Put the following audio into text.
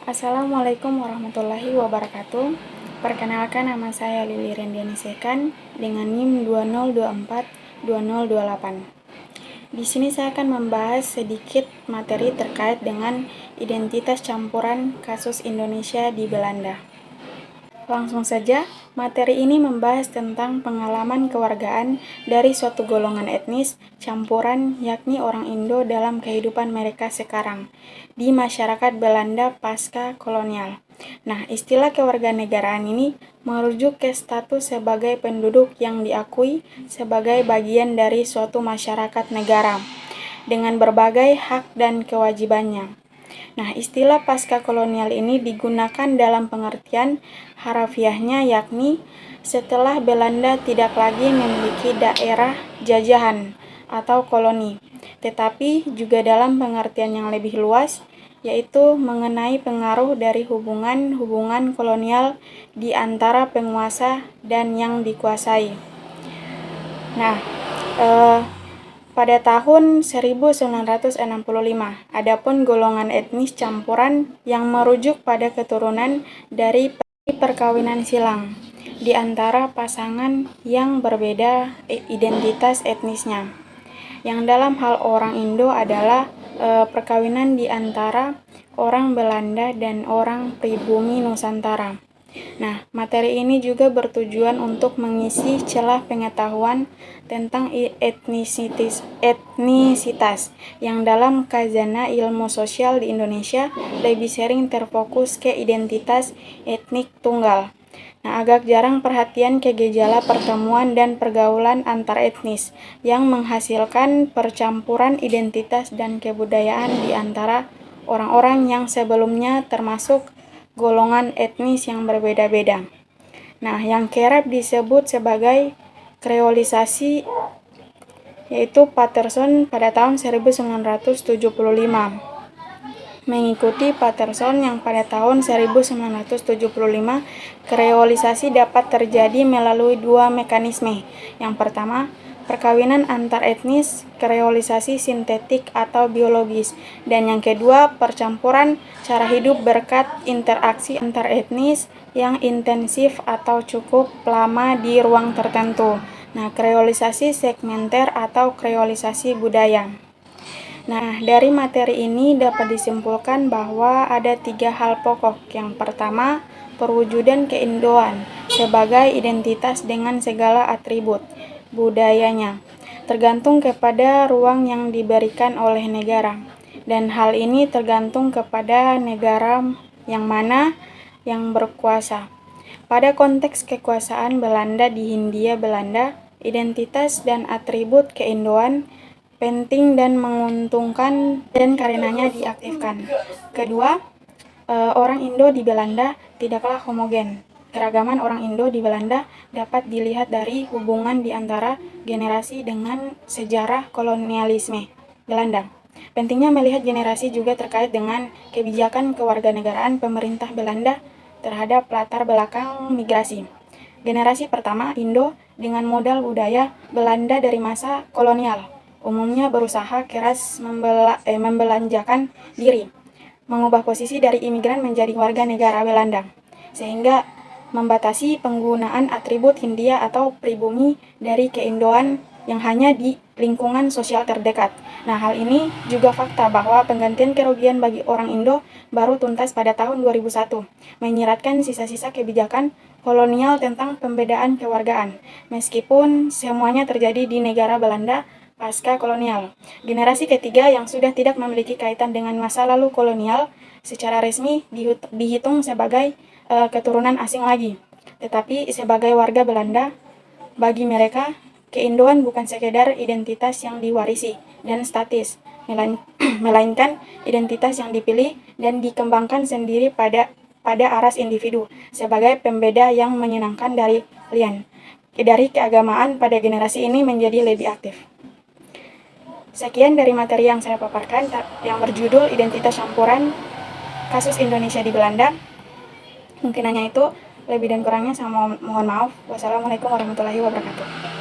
Assalamualaikum warahmatullahi wabarakatuh. Perkenalkan, nama saya Lili Rendiani Sekan dengan NIM 2024-2028. Di sini saya akan membahas sedikit materi terkait dengan identitas campuran kasus Indonesia di Belanda. Langsung saja, materi ini membahas tentang pengalaman kewargaan dari suatu golongan etnis campuran, yakni orang Indo dalam kehidupan mereka sekarang di masyarakat Belanda pasca kolonial. Nah, istilah kewarganegaraan ini merujuk ke status sebagai penduduk yang diakui sebagai bagian dari suatu masyarakat negara dengan berbagai hak dan kewajibannya. Nah, istilah pasca kolonial ini digunakan dalam pengertian harafiahnya, yakni setelah Belanda tidak lagi memiliki daerah jajahan atau koloni, tetapi juga dalam pengertian yang lebih luas, yaitu mengenai pengaruh dari hubungan-hubungan kolonial di antara penguasa dan yang dikuasai. Nah, pada tahun 1965, adapun golongan etnis campuran yang merujuk pada keturunan dari perkawinan silang di antara pasangan yang berbeda identitas etnisnya. Yang dalam hal orang Indo adalah perkawinan di antara orang Belanda dan orang pribumi Nusantara. Nah, materi ini juga bertujuan untuk mengisi celah pengetahuan tentang etnisitas yang dalam khazanah ilmu sosial di Indonesia lebih sering terfokus ke identitas etnik tunggal. Nah, agak jarang perhatian ke gejala pertemuan dan pergaulan antar etnis yang menghasilkan percampuran identitas dan kebudayaan di antara orang-orang yang sebelumnya termasuk golongan etnis yang berbeda-beda. Nah, yang kerap disebut sebagai kreolisasi yaitu Patterson pada tahun 1975. Mengikuti Patterson yang pada tahun 1975, kreolisasi dapat terjadi melalui dua mekanisme. Yang pertama, perkawinan antar etnis, kreolisasi sintetik atau biologis, dan yang kedua, percampuran cara hidup berkat interaksi antar etnis yang intensif atau cukup lama di ruang tertentu. Nah, kreolisasi segmenter atau kreolisasi budaya. Nah, dari materi ini dapat disimpulkan bahwa ada tiga hal pokok. Yang pertama, perwujudan keindoan sebagai identitas dengan segala atribut budayanya, tergantung kepada ruang yang diberikan oleh negara. Dan hal ini tergantung kepada negara yang mana yang berkuasa. Pada konteks kekuasaan Belanda di Hindia Belanda, identitas dan atribut keindoan penting dan menguntungkan dan karenanya diaktifkan. Kedua, orang Indo di Belanda tidaklah homogen. Keragaman orang Indo di Belanda dapat dilihat dari hubungan di antara generasi dengan sejarah kolonialisme Belanda. Pentingnya melihat generasi juga terkait dengan kebijakan kewarganegaraan pemerintah Belanda terhadap latar belakang migrasi. Generasi pertama, Indo, dengan modal budaya Belanda dari masa kolonial, umumnya berusaha keras membelanjakan diri, mengubah posisi dari imigran menjadi warga negara Belanda, sehingga membatasi penggunaan atribut Hindia atau pribumi dari keindoan yang hanya di lingkungan sosial terdekat. Nah, hal ini juga fakta bahwa penggantian kerugian bagi orang Indo baru tuntas pada tahun 2001, menyiratkan sisa-sisa kebijakan kolonial tentang pembedaan kewargaan, meskipun semuanya terjadi di negara Belanda pasca kolonial. Generasi ketiga yang sudah tidak memiliki kaitan dengan masa lalu kolonial secara resmi dihitung sebagai keturunan asing lagi, tetapi sebagai warga Belanda. Bagi mereka, keindoan bukan sekedar identitas yang diwarisi dan statis, melainkan identitas yang dipilih dan dikembangkan sendiri pada aras individu sebagai pembeda yang menyenangkan dari keagamaan pada generasi ini menjadi lebih aktif. Sekian dari materi yang saya paparkan yang berjudul Identitas Campuran Kasus Indonesia di Belanda. Mungkin hanya itu, lebih dan kurangnya saya mohon maaf. Wassalamualaikum warahmatullahi wabarakatuh.